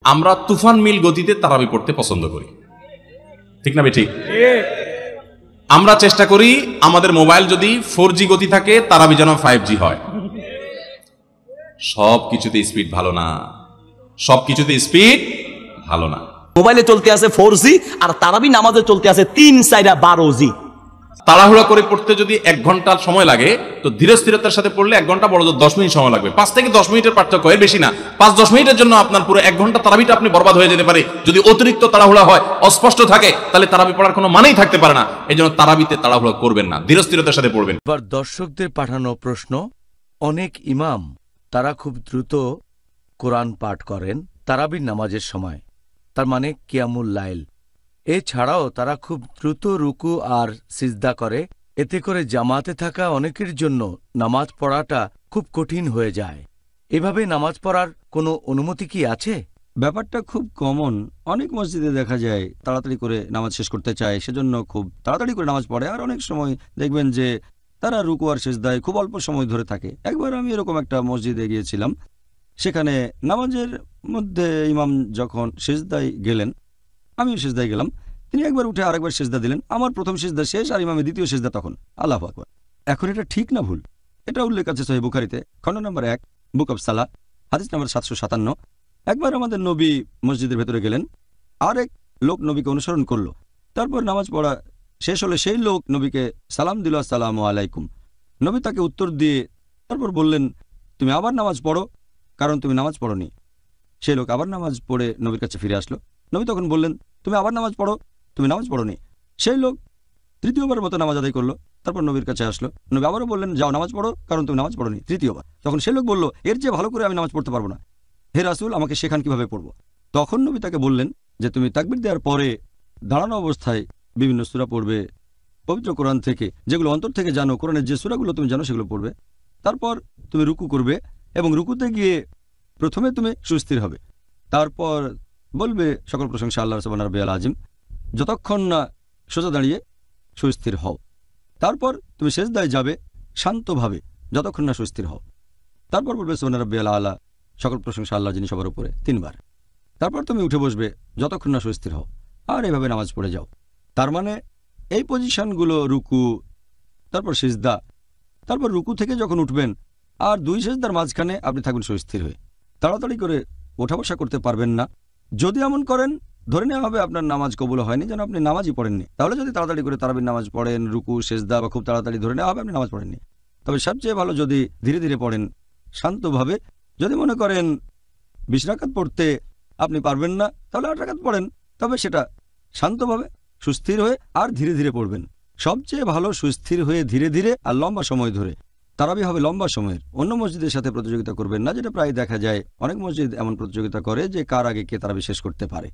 আমরা তুফান মিল গতিতে তারাবি পড়তে পছন্দ করি, ঠিক না ঠিক? আমরা চেষ্টা করি আমাদের মোবাইল যদি 4G গতি থাকে তারাবি যেন 5G হয়। সব কিছুতে স্পিড ভালো না, সব কিছুতে স্পিড ভালো না। মোবাইলে চলতে আছে 4G আর তারাবি নামাজে চলতে আছে 3-4-12G। তাড়াহুড়া করে পড়তে যদি 1 ঘন্টা সময় লাগে, তো ধীরে স্থিরতার সাথে পড়লে 1 ঘন্টা, বড় 10 মিনিট সময় লাগবে। 5 থেকে 10 মিনিটের পার্থক্য, এর বেশি না। 5-10 মিনিটের জন্য আপনার পুরো 1 ঘন্টা তারাবিটা আপনি বরবাদ হয়ে যেতে পারে। যদি অতিরিক্ত তাড়াহুড়া হয়, অস্পষ্ট থাকে, তাহলে তারাবি পড়ার কোনো মানেই থাকতে পারে না। এই জন্য তারাবিতে তাড়াহুড়া করবেন না, ধীরে স্থিরতার সাথে পড়বেন। এবার দর্শকদের পাঠানো প্রশ্ন, অনেক ইমাম তারা খুব দ্রুত কোরআন পাঠ করেন তারাবির নামাজের সময়, তার মানে কিয়ামুল লাইল। এছাড়াও তারা খুব দ্রুত রুকু আর সিজদা করে, এতে করে জামাতে থাকা অনেকের জন্য নামাজ পড়াটা খুব কঠিন হয়ে যায়। এভাবে নামাজ পড়ার কোনো অনুমতি কি আছে? ব্যাপারটা খুব কমন। অনেক মসজিদে দেখা যায় তাড়াতাড়ি করে নামাজ শেষ করতে চায়, সেজন্য খুব তাড়াতাড়ি করে নামাজ পড়ে। আর অনেক সময় দেখবেন যে তারা রুকু আর সিজদায় খুব অল্প সময় ধরে থাকে। একবার আমি এরকম একটা মসজিদে গিয়েছিলাম, সেখানে নামাজের মধ্যে ইমাম যখন সিজদায় গেলেন, আমিও সিজদায় গেলাম। তিনি একবার উঠে আরেকবার সিজদা দিলেন। আমার প্রথম সিজদা শেষ আর ইমামের দ্বিতীয় সিজদা তখন। আল্লাহু আকবার। এখন এটা ঠিক না ভুল? এটা উল্লেখ আছে সহিহ বুখারীতে, খণ্ড নম্বর 1, বুক অব সালাহ, হাদিস নম্বর 757। একবার আমাদের নবী মসজিদের ভেতরে গেলেন, আরেক লোক নবীকে অনুসরণ করলো। তারপর নামাজ পড়া শেষ হলে সেই লোক নবীকে সালাম দিল, আসসালামু আলাইকুম। নবী তাকে উত্তর দিয়ে তারপর বললেন, তুমি আবার নামাজ পড়ো, কারণ তুমি নামাজ পড়োনি। সেই লোক আবার নামাজ পড়ে নবীর কাছে ফিরে আসলো। নবী তখন বললেন, তুমি আবার নামাজ পড়ো, তুমি নামাজ পড়োনি। সেই লোক তৃতীয়বার মতো নামাজ আদায় করলো, তারপর নবীর কাছে আসলো। নবী আবারও বললেন, যাও নামাজ পড়ো, কারণ তুমি নামাজ পড়োনি, তৃতীয়বার। তখন সেই লোক বলল, এর চেয়ে ভালো করে আমি নামাজ পড়তে পারবো না, হে রাসূল, আমাকে শেখান কিভাবে পড়বো। তখন নবী তাকে বললেন যে তুমি তাকবীর দেওয়ার পরে দাঁড়ানো অবস্থায় বিভিন্ন সূরা পড়বে পবিত্র কোরআন থেকে, যেগুলো অন্তর থেকে জানো, কোরআনের যে সূরাগুলো তুমি জানো সেগুলো পড়বে। তারপর তুমি রুকু করবে এবং রুকুতে গিয়ে প্রথমে তুমি সুস্থির হবে। তারপর বলবে সকল প্রশংসা আল্লাহর, সুবহান রাব্বিয়াল আযীম, যতক্ষণ না সোজা দাঁড়িয়ে সুস্থির হও। তারপর তুমি সেজদায় যাবে শান্তভাবে, যতক্ষণ না সুস্থির হও। তারপর বলবে সুবহান রাব্বিয়াল আলা, সকল প্রশংসা আল্লাহ যিনি সবার উপরে, 3 বার। তারপর তুমি উঠে বসবে যতক্ষণ না সুস্থির হও, আর এভাবে নামাজ পড়ে যাও। তার মানে এই পজিশনগুলো, রুকু, তারপর সিজদা, তারপর রুকু থেকে যখন উঠবেন আর 2 সিজদার মাঝখানে আপনি থাকবেন সুস্থির হয়ে। তাড়াতাড়ি করে ওঠা বসা করতে পারবেন না। যদি এমন করেন, ধরে নেওয়া হবে আপনার নামাজ কবুল হয়নি, যেন আপনি নামাজই পড়েননি। তাহলে যদি তাড়াতাড়ি করে তারাবির নামাজ পড়েন, রুকু সিজদা বা খুব তাড়াতাড়ি, ধরে নেওয়া হবে আপনি নামাজ পড়েননি। তবে সবচেয়ে ভালো যদি ধীরে ধীরে পড়েন, শান্তভাবে। যদি মনে করেন 20 রাকাত পড়তে আপনি পারবেন না, তাহলে 8 রাকাত পড়েন, তবে সেটা শান্তভাবে, সুস্থির হয়ে আর ধীরে ধীরে পড়বেন। সবচেয়ে ভালো সুস্থির হয়ে ধীরে ধীরে আর লম্বা সময় ধরে। তারাবি হবে লম্বা সময়ের। অন্য মসজিদের সাথে প্রতিযোগিতা করবেন না, যেটা প্রায় দেখা যায়। অনেক মসজিদ এমন প্রতিযোগিতা করে যে কার আগে কে তারাবি শেষ করতে পারে।